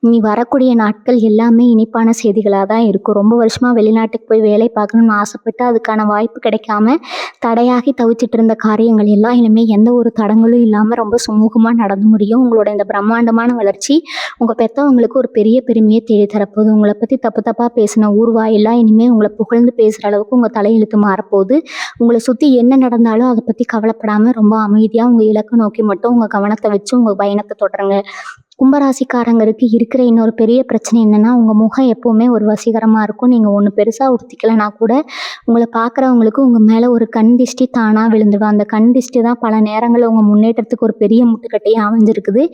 இனி வரக்கூடிய நாட்கள் எல்லாமே இனிப்பான செய்திகளாக தான் இருக்கும். ரொம்ப வருஷமாக வெளிநாட்டுக்கு போய் வேலை பார்க்கணும்னு ஆசைப்பட்டு அதுக்கான வாய்ப்பு கிடைக்காம தடையாகி தவிச்சிட்டு இருந்த காரியங்கள் எல்லாம் இனிமேல் எந்த ஒரு தடங்களும் இல்லாமல் ரொம்ப சுமூகமாக நடந்து முடியும். உங்களோட இந்த பிரம்மாண்டமான வளர்ச்சி உங்கள் பெற்றவங்களுக்கு ஒரு பெரிய பெருமையை தேடி தரப்போகுது. உங்களை பற்றி தப்பு தப்பாக பேசின ஊர்வாயெல்லாம் இனிமேல் உங்களை புகழ்ந்து பேசுகிற அளவுக்கு உங்கள் தலையெழுத்து மாறப்போகுது. உங்களை சுற்றி என்ன நடந்தாலும் அதை பற்றி கவலைப்படாமல் ரொம்ப அமைதியாக உங்கள் இலக்கை நோக்கி மட்டும் உங்கள் கவனத்தை வச்சு உங்கள் பயணத்தை தொடருங்க. கும்பராசிக்காரங்களுக்கு இருக்கிற இன்னொரு பெரிய பிரச்சனை என்னன்னா, உங்க முகம் எப்பவுமே ஒரு வசீகரமா இருக்கும். நீங்க ஒண்ணு பெருசா உடுத்திக்கலனா கூட உங்களை பார்க்குறவங்களுக்கு உங்க மேல ஒரு கண் திஷ்டி தானா விழுந்துடும். அந்த கண் திஷ்டி தான் பல நேரங்கள்ல உங்க முன்னேற்றத்துக்கு ஒரு பெரிய முட்டுக்கட்டையே அமைஞ்சிருக்குது.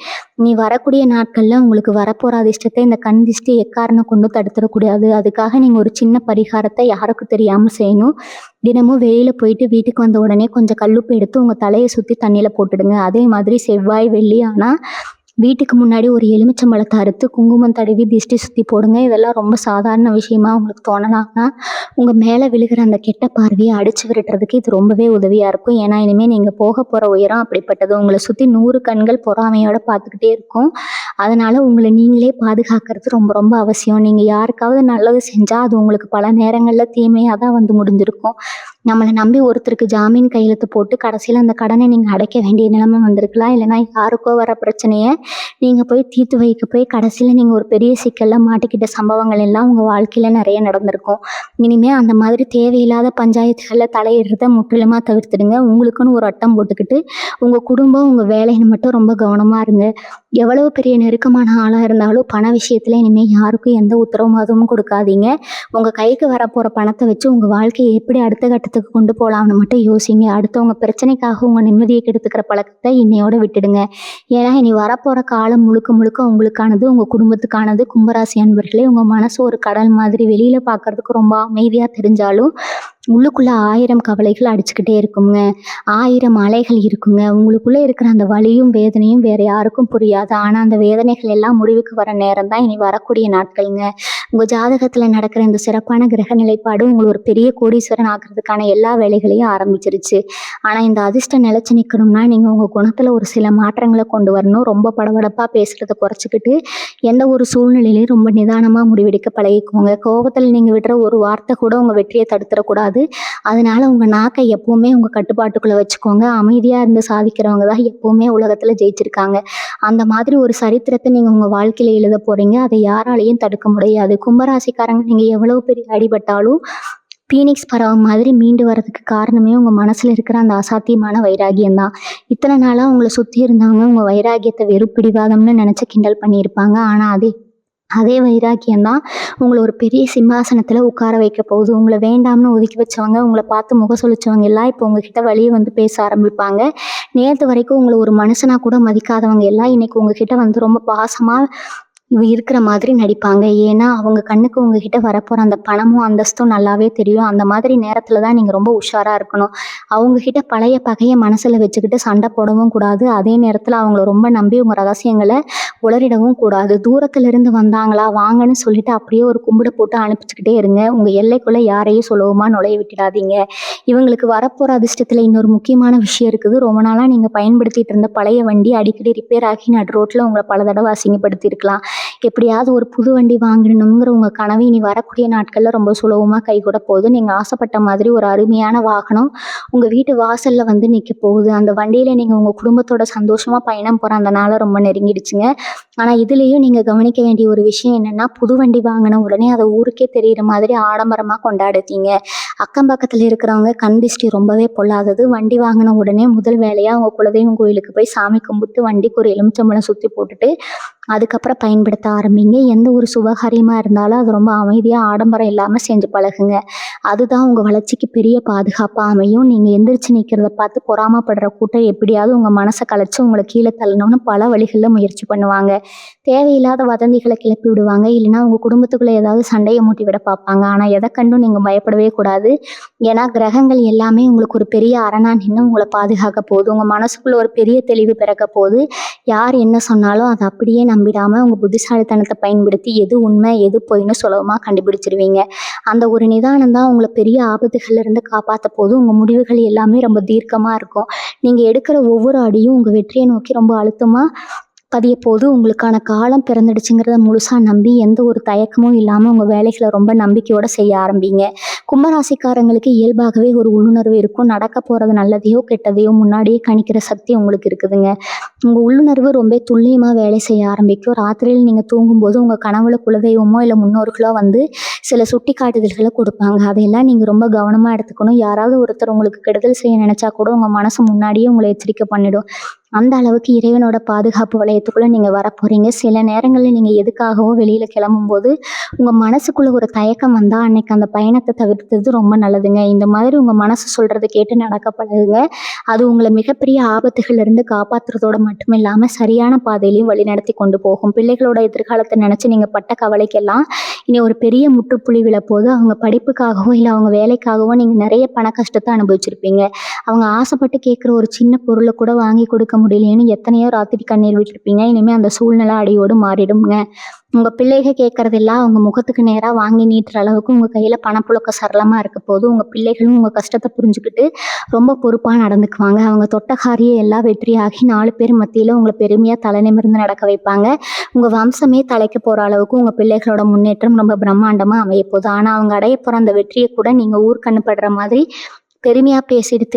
நீ வரக்கூடிய நாட்கள்ல உங்களுக்கு வரப்போற அதிர்ஷ்டத்தை இந்த கண் திஷ்டி எக்காரணம் கொண்டு தடுத்துடக்கூடாது. அதுக்காக நீங்க ஒரு சின்ன பரிகாரத்தை யாருக்கும் தெரியாம செய்யணும். தினமும் வெளியில போயிட்டு வீட்டுக்கு வந்த உடனே கொஞ்சம் கல்லுப்பு எடுத்து உங்க தலையை சுத்தி தண்ணியில போட்டுடுங்க. அதே மாதிரி செவ்வாய், வெள்ளி ஆனா வீட்டுக்கு முன்னாடி ஒரு எலுமிச்சம்பழத்தை அறுத்து குங்குமம் தடவி திஷ்டி சுற்றி போடுங்க. இதெல்லாம் ரொம்ப சாதாரண விஷயமா உங்களுக்கு தோணலாம்னா உங்கள் மேலே விழுகிற அந்த கெட்ட பார்வையை அடித்து விரட்டுறதுக்கு இது ரொம்பவே உதவியாக இருக்கும். ஏன்னா இனிமேல் நீங்கள் போக போகிற உயரம் அப்படிப்பட்டது. உங்களை சுற்றி 100 கண்கள் பொறாமையோடு பார்த்துக்கிட்டே இருக்கும். அதனால் உங்களை நீங்களே பாதுகாக்கிறது ரொம்ப ரொம்ப அவசியம். நீங்கள் யாருக்காவது நல்லது செஞ்சால் அது உங்களுக்கு பல நேரங்களில் தீமையாக தான் வந்து முடிஞ்சிருக்கும். நம்மளை நம்பி ஒருத்தருக்கு ஜாமீன் கையெழுத்து போட்டு கடைசியில் அந்த கடனை நீங்கள் அடைக்க வேண்டிய நிலைமை வந்திருக்கலாம். இல்லைனா யாருக்கோ வர பிரச்சனையை நீங்கள் போய் தீர்த்து வைக்க போய் கடைசியில் நீங்கள் ஒரு பெரிய சிக்கலில் மாட்டிக்கிட்ட சம்பவங்கள் எல்லாம் உங்கள் வாழ்க்கையில் நிறைய நடந்திருக்கும். இனிமேல் அந்த மாதிரி தேவையில்லாத பஞ்சாயத்துகளில் தலையிடுறத முற்றிலுமாக தவிர்த்துடுங்க. உங்களுக்குன்னு ஒரு அட்டம் போட்டுக்கிட்டு உங்கள் குடும்பம், உங்கள் வேலைன்னு மட்டும் ரொம்ப கவனமாக இருங்க. எவ்வளவு பெரிய நெருக்கமான ஆளாக இருந்தாலும் பண விஷயத்தில் இனிமேல் யாருக்கும் எந்த உத்தரவாதமும் கொடுக்காதீங்க. உங்கள் கைக்கு வரப்போகிற பணத்தை வச்சு உங்கள் வாழ்க்கையை எப்படி அடுத்த கட்டத்துக்கு கொண்டு போகலாம்னு மட்டும் யோசிங்க. அடுத்தவங்க பிரச்சனைக்காக உங்கள் நிம்மதியை கெடுத்துக்கிற பழக்கத்தை இன்னையோட விட்டுடுங்க. ஏன்னா இனி வரப்போகிற வரப்போகிற காலம் முழுக்க முழுக்க உங்களுக்கானது, உங்கள் குடும்பத்துக்கானது. கும்பராசி அன்பர்களே, உங்கள் மனசு ஒரு கடல் மாதிரி வெளியில் பார்க்குறதுக்கு ரொம்ப அமைதியாக தெரிஞ்சாலும் உள்ளுக்குள்ளே 1000 கவலைகள் அடிச்சுக்கிட்டே இருக்குங்க. 1000 அலைகள் இருக்குங்க. உங்களுக்குள்ளே இருக்கிற அந்த வலியும் வேதனையும் வேறு யாருக்கும் புரியாது. ஆனால் அந்த வேதனைகள் எல்லாம் முடிவுக்கு வர நேரம் தான் இனி வரக்கூடிய நாட்கள்ங்க. உங்கள் ஜாதகத்தில் நடக்கிற இந்த சிறப்பான கிரக நிலைப்பாடு உங்களை ஒரு பெரிய கோடீஸ்வரன் ஆக்குறதுக்கான எல்லா வேலைகளையும் ஆரம்பிச்சிருச்சு. ஆனால் இந்த அதிர்ஷ்டம் நிலைச்சு நிற்கணும்னா நீங்கள் உங்கள் குணத்தில் ஒரு சில மாற்றங்களை கொண்டு வரணும். ரொம்ப படபடப்பாக பேசுகிறத குறைச்சிக்கிட்டு எந்த ஒரு சூழ்நிலையிலையும் ரொம்ப நிதானமாக முடிவெடுக்க பழகிக்கோங்க. கோபத்தில் நீங்கள் விடுற ஒரு வார்த்தை கூட உங்கள் வெற்றியை தடுத்துடக்கூடாது. அதனால உங்கள் நாக்கை எப்பவுமே உங்கள் கட்டுப்பாட்டுக்குள்ளே வச்சுக்கோங்க. அமைதியாக இருந்து சாதிக்கிறவங்க தான் எப்பவுமே உலகத்தில் ஜெயிச்சிருக்காங்க. அந்த மாதிரி ஒரு சரித்திரத்தை நீங்கள் உங்கள் வாழ்க்கையில் எழுத போகிறீங்க. அதை யாராலையும் தடுக்க முடியாது. கும்பராசிக்காரங்க, நீங்கள் எவ்வளவு பெரிய அடிபட்டாலும் பீனிக்ஸ் பறவை மாதிரி மீண்டு வரதுக்கு காரணமே உங்கள் மனசில் இருக்கிற அந்த அசாத்தியமான வைராகியம் தான். இத்தனை நாளாக உங்களை சுற்றி இருந்தவங்க உங்கள் வைராகியத்தை வெறும் பிடிவாதம்னு நினச்சி கிண்டல் பண்ணியிருப்பாங்க. ஆனால் அதே வைராக்கியம்தான் உங்களை ஒரு பெரிய சிம்மாசனத்தில் உட்கார வைக்க போகுது. உங்களை வேண்டாம்னு ஒதுக்கி வச்சவங்க, உங்களை பார்த்து முகம் சுளிச்சவங்க எல்லாம் இப்போ உங்ககிட்ட வெளியே வந்து பேச ஆரம்பிப்பாங்க. நேற்று வரைக்கும் உங்களை ஒரு மனுஷனாக கூட மதிக்காதவங்க எல்லாம் இன்னைக்கு உங்ககிட்ட வந்து ரொம்ப பாசமாக இருக்கிற மாதிரி நடிப்பாங்க. ஏன்னா அவங்க கண்ணுக்கு உங்ககிட்ட வரப்போகிற அந்த பணமும் அந்தஸ்தும் நல்லாவே தெரியும். அந்த மாதிரி நேரத்தில் தான் நீங்கள் ரொம்ப உஷாராக இருக்கணும். அவங்கக்கிட்ட பழைய பகையை மனசில் வச்சுக்கிட்டு சண்டை போடவும் கூடாது. அதே நேரத்தில் அவங்கள ரொம்ப நம்பி உங்கள் ரகசியங்களை உளறிடவும் கூடாது. தூரத்துலேருந்து வந்தாங்களா வாங்கன்னு சொல்லிட்டு அப்படியே ஒரு கும்பிட போட்டு அனுப்பிச்சுக்கிட்டே இருங்க. உங்கள் எல்லைக்குள்ளே யாரையும் சுலபமாக நுழைய விட்டுடாதீங்க. இவங்களுக்கு வரப்போகிற அதிர்ஷ்டத்தில் இன்னொரு முக்கியமான விஷயம் இருக்குது. ரொம்ப நாளாக நீங்கள் பயன்படுத்திகிட்டு இருந்த பழைய வண்டி அடிக்கடி ரிப்பேர் ஆகி நடு ரோட்டில் உங்களை பல தடவை அசிங்கப்படுத்தியிருக்கலாம். எப்படியாவது ஒரு புது வண்டி வாங்கணுங்கிற உங்கள் கனவு இனி வரக்கூடிய நாட்களில் ரொம்ப சுலபமாக கைகூட போகுது. நீங்கள் ஆசைப்பட்ட மாதிரி ஒரு அருமையான வாகனம் உங்கள் வீட்டு வாசலில் வந்து நிற்க போகுது. அந்த வண்டியில் நீங்கள் உங்கள் குடும்பத்தோட சந்தோஷமாக பயணம் போகிற அந்த நாளை ரொம்ப நெருங்கிடுச்சுங்க. ஆனால் இதுலேயும் நீங்கள் கவனிக்க வேண்டிய ஒரு விஷயம் என்னென்னா, புது வண்டி வாங்கின உடனே அதை ஊருக்கே தெரிகிற மாதிரி ஆடம்பரமாக கொண்டாடுத்தீங்க. அக்கம் பக்கத்தில் இருக்கிறவங்க கண் திருஷ்டி ரொம்பவே பொல்லாதது. வண்டி வாங்கின உடனே முதல் வேலையாக உங்கள் குலதெய்வம் கோயிலுக்கு போய் சாமி கும்பிட்டு வண்டிக்கு ஒரு எலுமிச்சம்பழம் சுற்றி போட்டுட்டு அதுக்கப்புறம் பயன்படுத்த ஆரம்பிங்க. எந்த ஒரு சுபகாரியமாக இருந்தாலும் அது ரொம்ப அமைதியாக ஆடம்பரம் இல்லாமல் செஞ்சு பழகுங்க. அதுதான் உங்கள் வளர்ச்சிக்கு பெரிய பாதுகாப்பாக அமையும். நீங்கள் எந்திரிச்சு நிற்கிறத பார்த்து பொறாமப்படுற கூட்டம் எப்படியாவது உங்கள் மனசை கலைச்சி உங்களை கீழே தள்ளணும்னு பல வழிகளில் முயற்சி பண்ணுவாங்க. தேவையில்லாத வதந்திகளை கிளப்பி விடுவாங்க. இல்லைன்னா உங்கள் குடும்பத்துக்குள்ளே ஏதாவது சண்டையை மூட்டி விட பார்ப்பாங்க. ஆனால் எதை கண்டும் நீங்கள் பயப்படவே கூடாது. ஏன்னா கிரகங்கள் எல்லாமே உங்களுக்கு ஒரு பெரிய அரணா நின்று உங்களை பாதுகாக்க போகுது. உங்கள் மனசுக்குள்ள ஒரு பெரிய தெளிவு பிறக்க போகுது. யார் என்ன சொன்னாலும் அதை அப்படியே நம்பிடாமல் உங்கள் புத்திசாலித்தனத்தை பயன்படுத்தி எது உண்மை எது பொய்ன்னு சுலபமாக கண்டுபிடிச்சிருவீங்க. அந்த ஒரு நிதானம் தான் உங்களை பெரிய ஆபத்துகள்லேருந்து காப்பாற்ற போது. உங்கள் முடிவுகள் எல்லாமே ரொம்ப தீர்க்கமாக இருக்கும். நீங்கள் எடுக்கிற ஒவ்வொரு அடியும் உங்கள் வெற்றியை நோக்கி ரொம்ப அழுத்தமாக பதிய போது. உங்களுக்கான காலம் பிறந்துடுச்சுங்கிறத முழுசாக நம்பி எந்த ஒரு தயக்கமும் இல்லாமல் உங்கள் வேலைகளை ரொம்ப நம்பிக்கையோடு செய்ய ஆரம்பிங்க. கும்பராசிக்காரங்களுக்கு இயல்பாகவே ஒரு உள்ளுணர்வு இருக்கும். நடக்க போகிறது நல்லதையோ கெட்டதையோ முன்னாடியே கணிக்கிற சக்தி உங்களுக்கு இருக்குதுங்க. உங்கள் உள்ளுணர்வு ரொம்ப துல்லியமாக வேலை செய்ய ஆரம்பிக்கும். ராத்திரியில் நீங்கள் தூங்கும்போது உங்கள் கனவுல குலதெய்வமோ இல்லை முன்னோர்களோ வந்து சில சுட்டி காட்டுதல்களை கொடுப்பாங்க. அதையெல்லாம் நீங்கள் ரொம்ப கவனமாக எடுத்துக்கணும். யாராவது ஒருத்தர் உங்களுக்கு கெடுதல் செய்ய நினச்சா கூட உங்கள் மனசு முன்னாடியே உங்களை எச்சரிக்கை பண்ணிடும். அந்த அளவுக்கு இறைவனோட பாதுகாப்பு வளையத்துக்குள்ளே நீங்கள் வரப்போகிறீங்க. சில நேரங்களில் நீங்கள் எதுக்காகவோ வெளியில் கிளம்பும்போது உங்கள் மனசுக்குள்ளே ஒரு தயக்கம் வந்தால் அன்னைக்கு அந்த பயணத்தை தவிர்த்தது ரொம்ப நல்லதுங்க. இந்த மாதிரி உங்கள் மனசு சொல்கிறத கேட்டு நடக்க பழகுங்க. அது உங்களை மிகப்பெரிய ஆபத்துகளிலிருந்து காப்பாற்றுறதோட மட்டும் இல்லாமல் சரியான பாதையிலையும் வழிநடத்தி கொண்டு போகும். பிள்ளைகளோட எதிர்காலத்தை நினச்சி நீங்கள் பட்ட கவலைக்கெல்லாம் இனி ஒரு பெரிய முற்றுப்புள்ளி விழப்போது. அவங்க படிப்புக்காகவோ இல்லை அவங்க வேலைக்காகவோ நீங்கள் நிறைய பண கஷ்டத்தை அனுபவிச்சிருப்பீங்க. அவங்க ஆசைப்பட்டு கேட்குற ஒரு சின்ன பொருளை கூட வாங்கி கொடுக்க முடியலையேன்னு எத்தனையோ ராத்திரி கண்ணீர் விட்டுருப்பீங்க. இனிமேல் அந்த சூழ்நிலை அடியோடு மாறிடுங்க. உங்கள் பிள்ளைகள் கேட்குறதெல்லாம் அவங்க முகத்துக்கு நேராக வாங்கி நீட்டுற அளவுக்கு உங்கள் கையில் பணப்புழக்க சரளமாக இருக்க போது. உங்கள் பிள்ளைகளும் உங்கள் கஷ்டத்தை புரிஞ்சுக்கிட்டு ரொம்ப பொறுப்பாக நடந்துக்குவாங்க. அவங்க தொட்டகாரியை எல்லாம் வெற்றியாகி 4 பேர் மத்தியில் உங்களை பெருமையாக தலை நிமிர்ந்து நடக்க வைப்பாங்க. உங்கள் வம்சமே தலைக்க போகிற அளவுக்கு உங்கள் பிள்ளைகளோட முன்னேற்றம் ரொம்ப பிரம்மாண்டமாக அமைய போகுது. ஆனால் அவங்க அடைய போகிற அந்த வெற்றியை கூட நீங்கள் ஊர்க்கண்ணு படுற மாதிரி பெருமையாக பேசிட்டு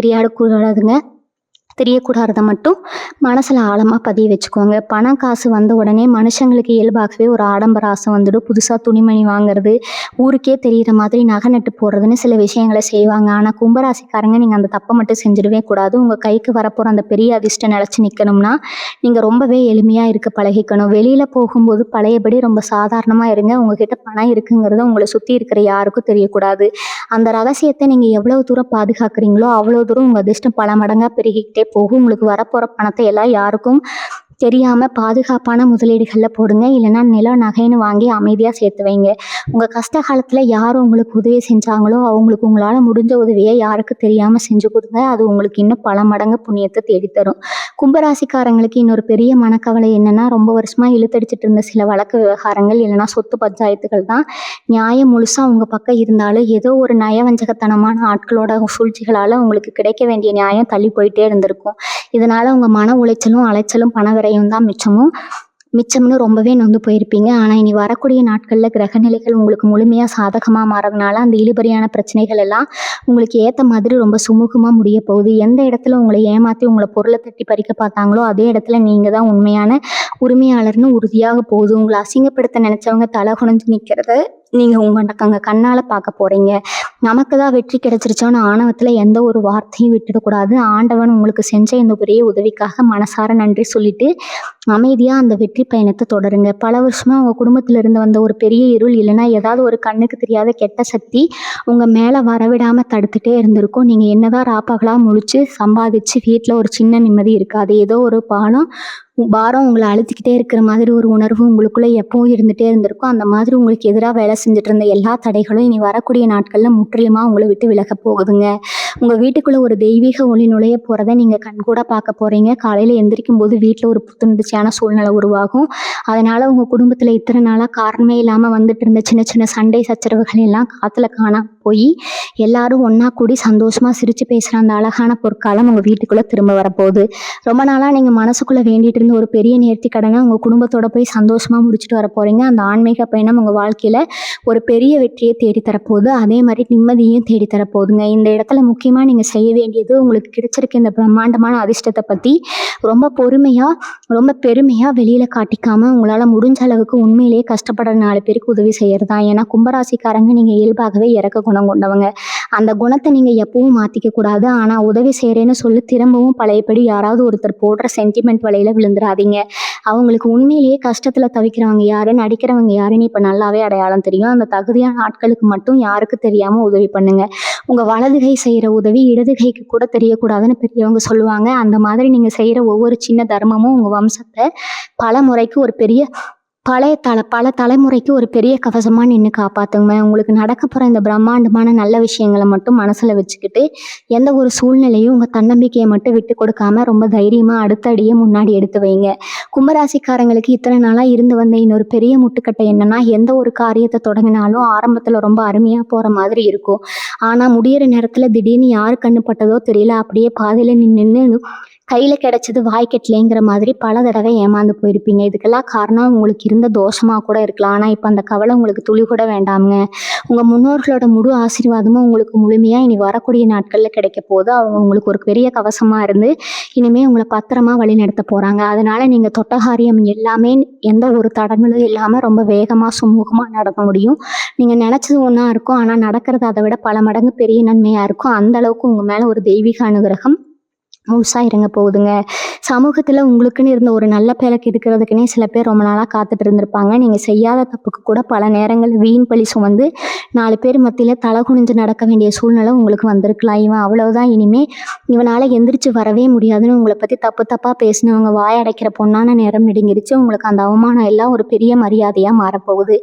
தெரியக்கூடாததை மட்டும் மனசில் ஆழமாக பதிய வச்சுக்கோங்க. பணம் காசு வந்த உடனே மனுஷங்களுக்கு இயல்பாகவே ஒரு ஆடம்பர ஆசை வந்துடும். புதுசாக துணிமணி வாங்குறது, ஊருக்கே தெரிகிற மாதிரி நகை நட்டு போடுறதுன்னு சில விஷயங்களை செய்வாங்க. ஆனால் கும்பராசிக்காரங்க நீங்கள் அந்த தப்பை மட்டும் செஞ்சிடவே கூடாது. உங்கள் கைக்கு வரப்போகிற அந்த பெரிய அதிர்ஷ்டம் நிலச்சி நிற்கணும்னா நீங்கள் ரொம்பவே எளிமையாக இருக்க பழகிக்கணும். வெளியில் போகும்போது பழையபடி ரொம்ப சாதாரணமாக இருங்க. உங்ககிட்ட பணம் இருக்குங்கிறத உங்களை சுற்றி இருக்கிற யாருக்கும் தெரியக்கூடாது. அந்த ரகசியத்தை நீங்கள் எவ்வளோ தூரம் பாதுகாக்கிறீங்களோ அவ்வளோ தூரம் உங்கள் அதிர்ஷ்டம் பல மடங்காக பெருகிக்கிட்டே போகும். உங்களுக்கு வரப்போகிற பணத்தை எல்லாம் யாருக்கும் தெரியாமல் பாதுகாப்பான முதலீடுகளில் போடுங்க. இல்லைன்னா நிலம் நகைன்னு வாங்கி அமைதியாக சேர்த்து வைங்க. உங்கள் கஷ்ட காலத்தில் யார் உங்களுக்கு உதவி செஞ்சாங்களோ அவங்களுக்கு உங்களால் முடிஞ்ச உதவியை யாருக்கு தெரியாமல் செஞ்சு கொடுங்க. அது உங்களுக்கு இன்னும் பல மடங்கு புண்ணியத்தை தேடித்தரும். கும்பராசிக்காரங்களுக்கு இன்னொரு பெரிய மனக்கவலை என்னென்னா, ரொம்ப வருஷமாக இழுத்தடிச்சிட்டு இருந்த சில வழக்கு விவகாரங்கள் இல்லைன்னா சொத்து பஞ்சாயத்துகள் தான். நியாயம் முழுசாக உங்கள் பக்கம் இருந்தாலும் ஏதோ ஒரு நயவஞ்சகத்தனமான ஆட்களோட சூழ்ச்சிகளால் உங்களுக்கு கிடைக்க வேண்டிய நியாயம் தள்ளி போயிட்டே இருந்திருக்கும். இதனால் உங்கள் மன உளைச்சலும் அலைச்சலும் பண விரயம் தான் மிச்சம்னு ரொம்பவே நொந்து போயிருப்பீங்க. ஆனால் இனி வரக்கூடிய நாட்களில் கிரகநிலைகள் உங்களுக்கு முழுமையாக சாதகமாக மாறதுனால அந்த இழுபறியான பிரச்சனைகள் எல்லாம் உங்களுக்கு ஏற்ற மாதிரி ரொம்ப சுமூகமாக முடிய போகுது. எந்த இடத்துல உங்களை ஏமாற்றி உங்களை பொருளை தட்டி பறிக்க பார்த்தாங்களோ அதே இடத்துல நீங்கள் தான் உண்மையான உரிமையாளர்னு உறுதியாக போகுது. உங்களை அசிங்கப்படுத்த நினச்சவங்க தலை குனிஞ்சு நிற்கிறத நீங்கள் உங்கள் கண்ணால் பார்க்க போகிறீங்க. நமக்கு தான் வெற்றி கிடைச்சிருச்சோன்னு ஆணவத்தில் எந்த ஒரு வார்த்தையும் விட்டுடக்கூடாது. ஆண்டவன் உங்களுக்கு செஞ்ச இந்த பெரிய உதவிக்காக மனசார நன்றி சொல்லிட்டு அமைதியாக அந்த வெற்றி பயணத்தை தொடருங்க. பல வருஷமாக உங்கள் குடும்பத்திலிருந்து வந்த ஒரு பெரிய இருள் இல்லைன்னா ஏதாவது ஒரு கண்ணுக்கு தெரியாத கெட்ட சக்தி உங்கள் மேலே வரவிடாமல் தடுத்துட்டே இருந்திருக்கும். நீங்கள் என்னதான் ராப்பகலாக முழிச்சு சம்பாதிச்சு வீட்டில் ஒரு சின்ன நிம்மதி இருக்காது. ஏதோ ஒரு பாரம் உங்களை அழுத்திக்கிட்டே இருக்கிற மாதிரி ஒரு உணர்வு உங்களுக்குள்ளே எப்பவும் இருந்துகிட்டே இருந்திருக்கும். அந்த மாதிரி உங்களுக்கு எதிராக வேலை செஞ்சுட்டு இருந்த எல்லா தடைகளும் இனி வரக்கூடிய நாட்களில் முற்றிலுமாக உங்களை விட்டு விலக போகுதுங்க. உங்கள் வீட்டுக்குள்ளே ஒரு தெய்வீக ஒளி நுழைய போகிறத நீங்கள் கண்கூட பார்க்க போகிறீங்க. காலையில் எந்திரிக்கும் போது வீட்டில் ஒரு புத்துணர்ச்சியான சூழ்நிலை உருவாகும். அதனால் உங்கள் குடும்பத்தில் இத்தனை நாளாக காரணமே இல்லாமல் வந்துட்டு இருந்த சின்ன சின்ன சண்டை சச்சரவுகள் எல்லாம் காற்றுல காணாமல் போய் எல்லாரும் ஒன்றா கூடி சந்தோஷமாக சிரித்து பேசுகிற அந்த அழகான பொற்காலம் உங்கள் வீட்டுக்குள்ளே திரும்ப வரப்போகுது. ரொம்ப நாளாக நீங்கள் மனசுக்குள்ளே வேண்டிட்டு இருந்த ஒரு பெரிய நேர்த்தி கடனை உங்கள் குடும்பத்தோட போய் சந்தோஷமாக முடிச்சுட்டு வர போகிறீங்க. அந்த ஆன்மீக பயணம் உங்கள் வாழ்க்கையில் ஒரு பெரிய வெற்றியை தேடித்தரப்போகுது. அதே மாதிரி நிம்மதியும் தேடித்தரப்போகுதுங்க. இந்த இடத்துல முக்கியமாக நீங்கள் செய்ய வேண்டியது, உங்களுக்கு கிடைச்சிருக்க இந்த பிரம்மாண்டமான அதிர்ஷ்டத்தை பற்றி ரொம்ப பெருமையாக வெளியில் காட்டிக்காமல் உங்களால் முடிஞ்ச அளவுக்கு உண்மையிலேயே கஷ்டப்படுற 4 பேருக்கு உதவி செய்கிறது தான். ஏன்னா கும்பராசிக்காரங்க நீங்கள் இயல்பாகவே இறக்க குணம் கொண்டவங்க. அந்த குணத்தை நீங்கள் எப்பவும் மாற்றிக்க கூடாது. ஆனால் உதவி செய்கிறேன்னு சொல்லி திரும்பவும் பழையபடி யாராவது ஒருத்தர் போடுற சென்டிமெண்ட் வலையில் விழுந்துடாதீங்க. அவங்களுக்கு உண்மையிலேயே கஷ்டத்தில் தவிக்கிறவங்க யாரு, நடிக்கிறவங்க யாருன்னு இப்போ நல்லாவே அடையாளம் தெரியும். அந்த தகுதியான ஆட்களுக்கு மட்டும் யாருக்கு தெரியாமல் உதவி பண்ணுங்க. உங்கள் வலது கை செய்கிற உதவி இடது கைக்கு கூட தெரியக்கூடாதுன்னு பெரியவங்க சொல்லுவாங்க. அந்த மாதிரி நீங்கள் செய்கிற ஒவ்வொரு சின்ன தர்மமும் உங்கள் வம்சத்தை பல தலைமுறைக்கு ஒரு பெரிய கவசமாக நின்று காப்பாற்றுங்க. உங்களுக்கு நடக்க போகிற இந்த பிரம்மாண்டமான நல்ல விஷயங்களை மட்டும் மனசில் வச்சுக்கிட்டு எந்த ஒரு சூழ்நிலையும் உங்கள் தன்னம்பிக்கையை மட்டும் விட்டு கொடுக்காம ரொம்ப தைரியமாக அடுத்த அடியை முன்னாடி எடுத்து வைங்க. கும்பராசிக்காரங்களுக்கு இத்தனை நாளாக இருந்து வந்த இன்னொரு பெரிய முட்டுக்கட்டை என்னன்னா, எந்த ஒரு காரியத்தை தொடங்கினாலும் ஆரம்பத்தில் ரொம்ப அருமையாக போகிற மாதிரி இருக்கும். ஆனால் முடியிற நேரத்தில் திடீர்னு யார் கண்ணுப்பட்டதோ தெரியல, அப்படியே பாதையில் நின்று கையில் கிடைச்சது வாய்க்கெட்டலேங்கிற மாதிரி பல தடவை ஏமாந்து போயிருப்பீங்க. இதுக்கெல்லாம் காரணம் உங்களுக்கு இருந்த தோஷமாக கூட இருக்கலாம். ஆனால் இப்போ அந்த கவலை உங்களுக்கு துளி கூட வேண்டாமுங்க. உங்கள் முன்னோர்களோட முழு ஆசீர்வாதமும் உங்களுக்கு முழுமையாக இனி வரக்கூடிய நாட்களில் கிடைக்க போது. அவங்க உங்களுக்கு ஒரு பெரிய கவசமாக இருந்து இனிமேல் உங்களை பத்திரமா வழி நடத்த போகிறாங்க. அதனால் நீங்கள் தொட்டகாரியம் எல்லாமே எந்த ஒரு தடங்களும் இல்லாமல் ரொம்ப வேகமாக சுமூகமாக நடக்க முடியும். நீங்கள் நினச்சது ஒன்றா இருக்கும், ஆனால் நடக்கிறது அதை விட பல மடங்கு பெரிய நன்மையாக இருக்கும். அந்த அளவுக்கு உங்கள் மேலே ஒரு தெய்வீக அனுகிரகம் முழுசாக இறங்க போகுதுங்க. சமூகத்தில் உங்களுக்குன்னு இருந்த ஒரு நல்ல பேரை கெடுக்கிறதுக்குன்னே சில பேர் ரொம்ப நாளாக காத்துட்டு இருந்திருப்பாங்க. நீங்கள் செய்யாத தப்புக்கு கூட பல நேரங்கள் வீண் பழி சுமந்து 4 பேர் மத்தியில் தலை குனிஞ்சு நடக்க வேண்டிய சூழ்நிலை உங்களுக்கு வந்திருக்கலாம். இவன் அவ்வளவுதான், இவனால் எந்திரிச்சு வரவே முடியாதுன்னு உங்களை பற்றி தப்பாக பேசினவங்க வாய் அடைக்கிற பொண்ணான நேரம் நெடுங்கிடுச்சு. உங்களுக்கு அந்த அவமானம் எல்லாம் ஒரு பெரிய மரியாதையாக மாறப்போகுது.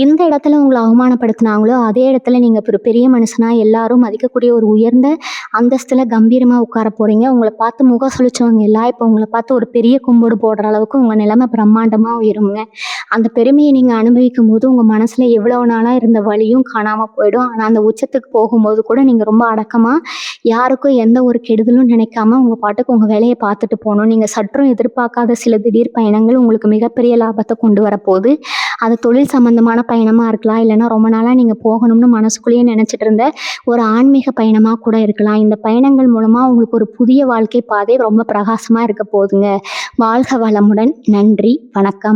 இந்த இடத்துல உங்களை அவமானப்படுத்தினாங்களோ அதே இடத்துல நீங்கள் ஒரு பெரிய மனுஷனாக எல்லாரும் மதிக்கக்கூடிய ஒரு உயர்ந்த அந்தஸ்தில் கம்பீரமாக உட்கார போகிறீங்க. உங்களை பார்த்து முகம் சுழிச்சவங்க எல்லாம் இப்போ உங்களை பார்த்து ஒரு பெரிய கும்பிடு போடுற அளவுக்கு உங்கள் நிலைமை பிரம்மாண்டமாக உயருங்க. அந்த பெருமையை நீங்கள் அனுபவிக்கும் போது உங்கள் மனசில் எவ்வளோ நாளாக இருந்த வலியும் காணாமல் போயிடும். ஆனால் அந்த உச்சத்துக்கு போகும்போது கூட நீங்கள் ரொம்ப அடக்கமாக யாருக்கும் எந்த ஒரு கெடுதலும் நினைக்காம உங்கள் பாட்டுக்கு உங்கள் வேலையை பார்த்துட்டு போகணும். நீங்கள் சற்றும் எதிர்பார்க்காத சில திடீர் பயணங்கள் உங்களுக்கு மிகப்பெரிய லாபத்தை கொண்டு வரப்போகுது. அது தொழில் சம்பந்தமான பயணமாக இருக்கலாம், இல்லைன்னா ரொம்ப நாளாக நீங்கள் போகணும்னு மனசுக்குள்ளேயே நினச்சிட்டு இருந்த ஒரு ஆன்மீக பயணமாக கூட இருக்கலாம். இந்த பயணங்கள் மூலமாக உங்களுக்கு ஒரு புதிய வாழ்க்கை பாதை ரொம்ப பிரகாசமாக இருக்க போகுதுங்க. வாழ்க வளமுடன். நன்றி, வணக்கம்.